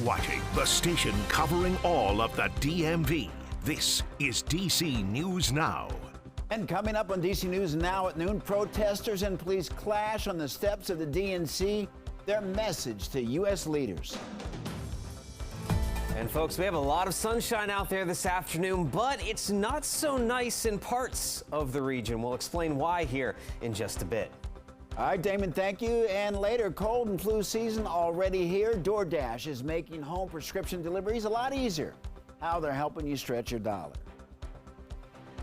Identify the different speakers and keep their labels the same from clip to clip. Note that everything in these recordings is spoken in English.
Speaker 1: watching the station covering all of the DMV. This is DC News Now.
Speaker 2: And coming up on DC News Now at noon, protesters and police clash on the steps of the DNC. Their message to U.S. leaders.
Speaker 3: And folks, we have a lot of sunshine out there this afternoon, but it's not so nice in parts of the region. We'll explain why here in just a bit.
Speaker 2: All right, Damon, thank you. And later, cold and flu season already here. DoorDash is making home prescription deliveries a lot easier. How they're helping you stretch your dollar.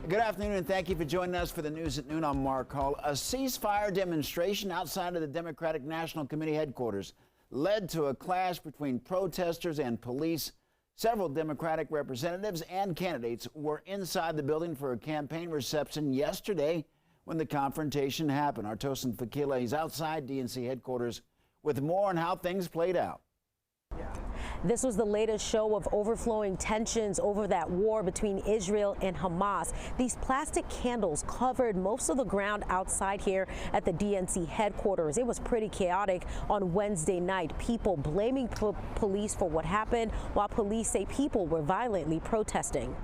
Speaker 2: Good afternoon, and thank you for joining us for the news at noon. I'm Mark Hall. A ceasefire demonstration outside of the Democratic National Committee headquarters led to a clash between protesters and police. Several Democratic representatives and candidates were inside the building for a campaign reception yesterday when the confrontation happened. Our Tosin Fakile is outside DNC headquarters with more on how things played out.
Speaker 4: This was the latest show of overflowing tensions over that war between Israel and Hamas. These plastic candles covered most of the ground outside here at the DNC headquarters. It was pretty chaotic on Wednesday night. People blaming police for what happened, while police say people were violently protesting.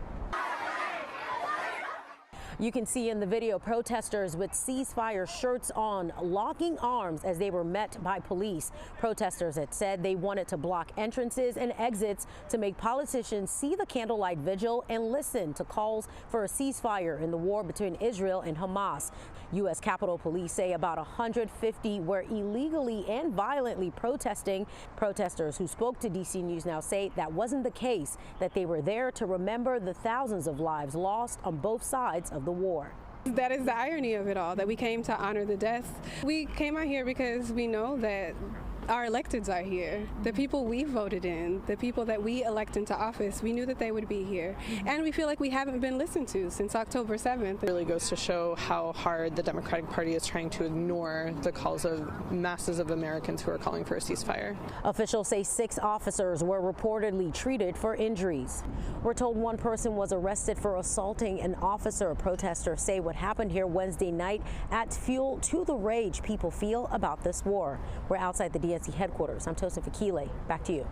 Speaker 4: You can see in the video protesters with ceasefire shirts on, locking arms as they were met by police. Protesters had said they wanted to block entrances and exits to make politicians see the candlelight vigil and listen to calls for a ceasefire in the war between Israel and Hamas. U.S. Capitol Police say about 150 were illegally and violently protesting. Protesters who spoke to DC News Now say that wasn't the case, that they were there to remember the thousands of lives lost on both sides of the war.
Speaker 5: That is the irony of it all, that we came to honor the deaths. We came out here because we know that our electeds are here. The people we voted in, the people that we elect into office, we knew that they would be here. And we feel like we haven't been listened to since October 7th.
Speaker 6: It really goes to show how hard the Democratic Party is trying to ignore the calls of masses of Americans who are calling for a ceasefire.
Speaker 4: Officials say 6 officers were reportedly treated for injuries. We're told one person was arrested for assaulting an officer. Protesters say what happened here Wednesday night adds fuel to the rage people feel about this war. We're outside the DNC headquarters. I'm Tosin Fakile. Back to you.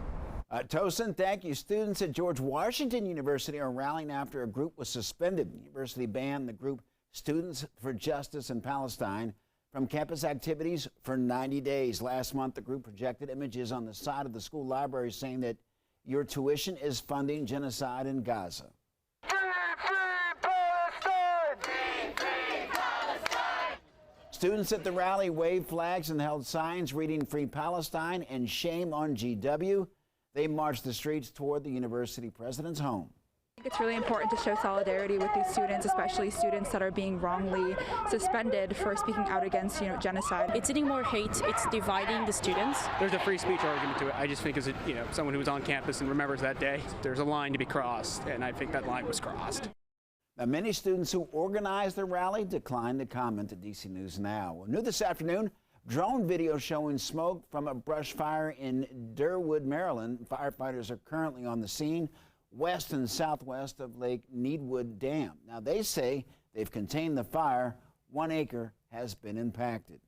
Speaker 2: Tosin, thank you. Students at George Washington University are rallying after a group was suspended. The university banned the group Students for Justice in Palestine from campus activities for 90 days. Last month, the group projected images on the side of the school library saying that your tuition is funding genocide in Gaza. Students at the rally waved flags and held signs reading "Free Palestine" and "Shame on GW." They marched the streets toward the university president's home.
Speaker 7: I think it's really important to show solidarity with these students, especially students that are being wrongly suspended for speaking out against, genocide.
Speaker 8: It's adding more hate. It's dividing the students.
Speaker 9: There's a free speech argument to it. I just think as someone who was on campus and remembers that day, there's a line to be crossed, and I think that line was crossed.
Speaker 2: Now, many students who organized the rally declined to comment to DC News Now. New this afternoon, drone video showing smoke from a brush fire in Durwood, Maryland. Firefighters are currently on the scene west and southwest of Lake Needwood Dam. Now, they say they've contained the fire. 1 acre has been impacted.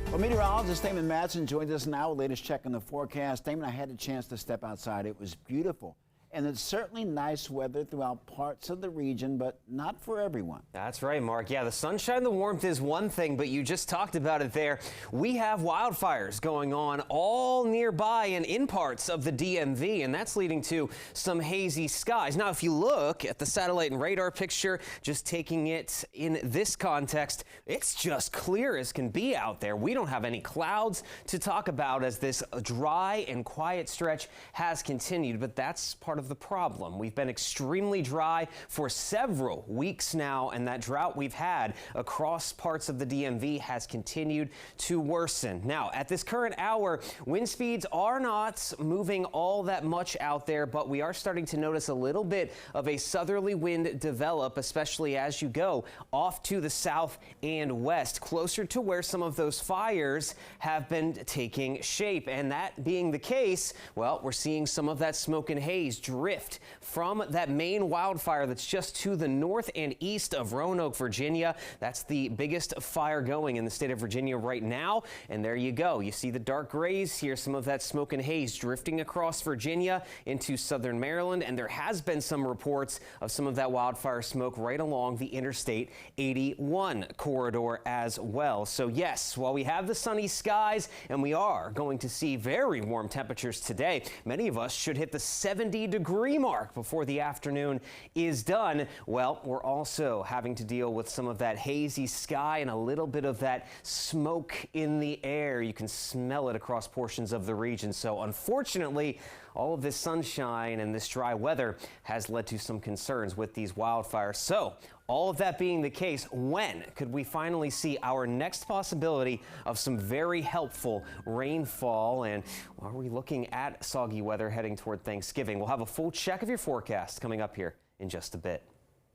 Speaker 2: Well, meteorologist Damon Madsen joins us now with the latest check on the forecast. Damon, I had a chance to step outside. It was beautiful. And it's certainly nice weather throughout parts of the region, but not for everyone.
Speaker 3: That's right, Mark. Yeah, the sunshine, the warmth is one thing, but you just talked about it there. We have wildfires going on all nearby and in parts of the DMV, and that's leading to some hazy skies. Now, if you look at the satellite and radar picture, just taking it in this context, it's just clear as can be out there. We don't have any clouds to talk about as this dry and quiet stretch has continued, but that's part of the problem. We've been extremely dry for several weeks now, and that drought we've had across parts of the DMV has continued to worsen. Now, at this current hour, wind speeds are not moving all that much out there, but we are starting to notice a little bit of a southerly wind develop, especially as you go off to the south and west, closer to where some of those fires have been taking shape. And that being the case, well, we're seeing some of that smoke and haze drift from that main wildfire that's just to the north and east of Roanoke, Virginia. That's the biggest fire going in the state of Virginia right now. And there you go. You see the dark grays here, some of that smoke and haze drifting across Virginia into southern Maryland. And there has been some reports of some of that wildfire smoke right along the Interstate 81 corridor as well. So yes, while we have the sunny skies and we are going to see very warm temperatures today, many of us should hit the 70-degree mark before the afternoon is done. Well, we're also having to deal with some of that hazy sky and a little bit of that smoke in the air. You can smell it across portions of the region. So unfortunately, all of this sunshine and this dry weather has led to some concerns with these wildfires. So all of that being the case, when could we finally see our next possibility of some very helpful rainfall? And are we looking at soggy weather heading toward Thanksgiving? We'll have a full check of your forecast coming up here in just a bit.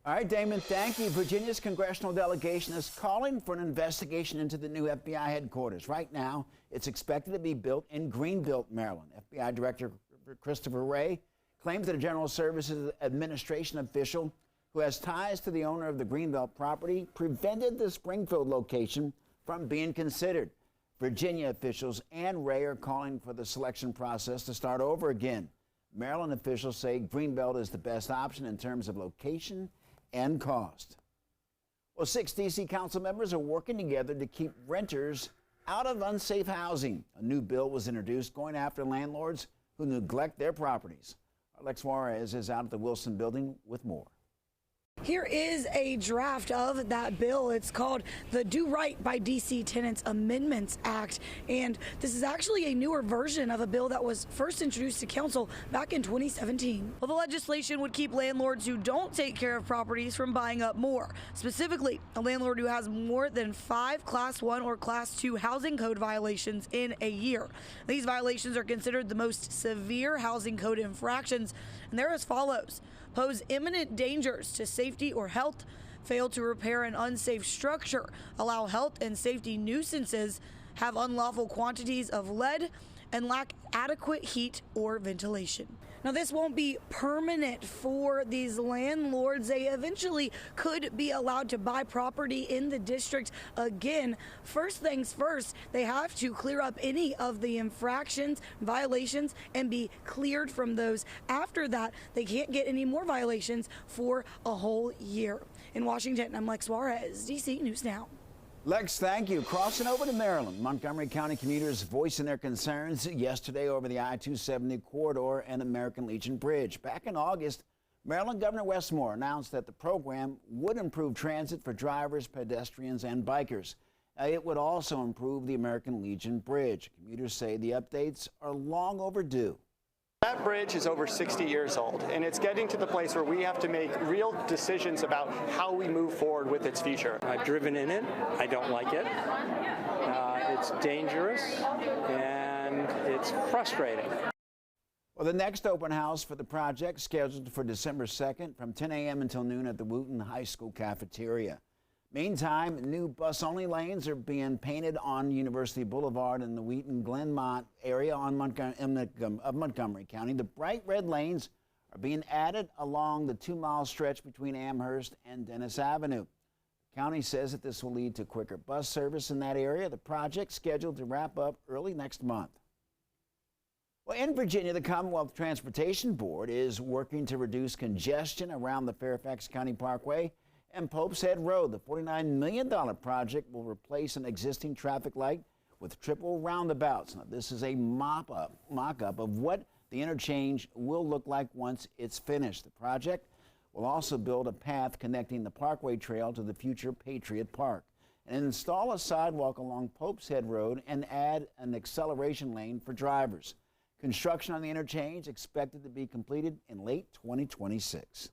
Speaker 2: All right, Damon, thank you. Virginia's congressional delegation is calling for an investigation into the new FBI headquarters. Right now, it's expected to be built in Greenville, Maryland. FBI Director Christopher Wray claims that a General Services Administration official who has ties to the owner of the Greenville property prevented the Springfield location from being considered. Virginia officials and Wray are calling for the selection process to start over again. Maryland officials say Greenbelt is the best option in terms of location and cost. Well, 6 D.C. council members are working together to keep renters out of unsafe housing. A new bill was introduced going after landlords who neglect their properties. Alex Juarez is out at the Wilson Building with more.
Speaker 10: Here is a draft of that bill. It's called the Do Right by DC Tenants Amendments Act, and this is actually a newer version of a bill that was first introduced to council back in 2017. Well, the legislation would keep landlords who don't take care of properties from buying up more. Specifically, a landlord who has more than 5 Class 1 or Class 2 housing code violations in a year. These violations are considered the most severe housing code infractions, and they're as follows: pose imminent dangers to safety or health, fail to repair an unsafe structure, allow health and safety nuisances, have unlawful quantities of lead, and lack adequate heat or ventilation. Now, this won't be permanent for these landlords. They eventually could be allowed to buy property in the district again. First things first, they have to clear up any of the infractions, violations, and be cleared from those. After that, they can't get any more violations for a whole year. In Washington, I'm Lex Juarez, DC News Now.
Speaker 2: Lex, thank you. Crossing over to Maryland, Montgomery County commuters voicing their concerns yesterday over the I-270 corridor and American Legion Bridge. Back in August, Maryland Governor Wes Moore announced that the program would improve transit for drivers, pedestrians, and bikers. It would also improve the American Legion Bridge. Commuters say the updates are long overdue.
Speaker 11: That bridge is over 60 years old, and it's getting to the place where we have to make real decisions about how we move forward with its future.
Speaker 12: I've driven in it. I don't like it. It's dangerous, and it's frustrating.
Speaker 2: Well, the next open house for the project scheduled for December 2nd from 10 a.m. until noon at the Wooten High School cafeteria. Meantime, new bus-only lanes are being painted on University Boulevard in the Wheaton-Glenmont area of Montgomery County. The bright red lanes are being added along the 2-mile stretch between Amherst and Dennis Avenue. The county says that this will lead to quicker bus service in that area. The project scheduled to wrap up early next month. Well, in Virginia, the Commonwealth Transportation Board is working to reduce congestion around the Fairfax County Parkway and Pope's Head Road. The $49 million project will replace an existing traffic light with triple roundabouts. Now, this is a mock-up of what the interchange will look like once it's finished. The project will also build a path connecting the Parkway Trail to the future Patriot Park and install a sidewalk along Pope's Head Road and add an acceleration lane for drivers. Construction on the interchange expected to be completed in late 2026.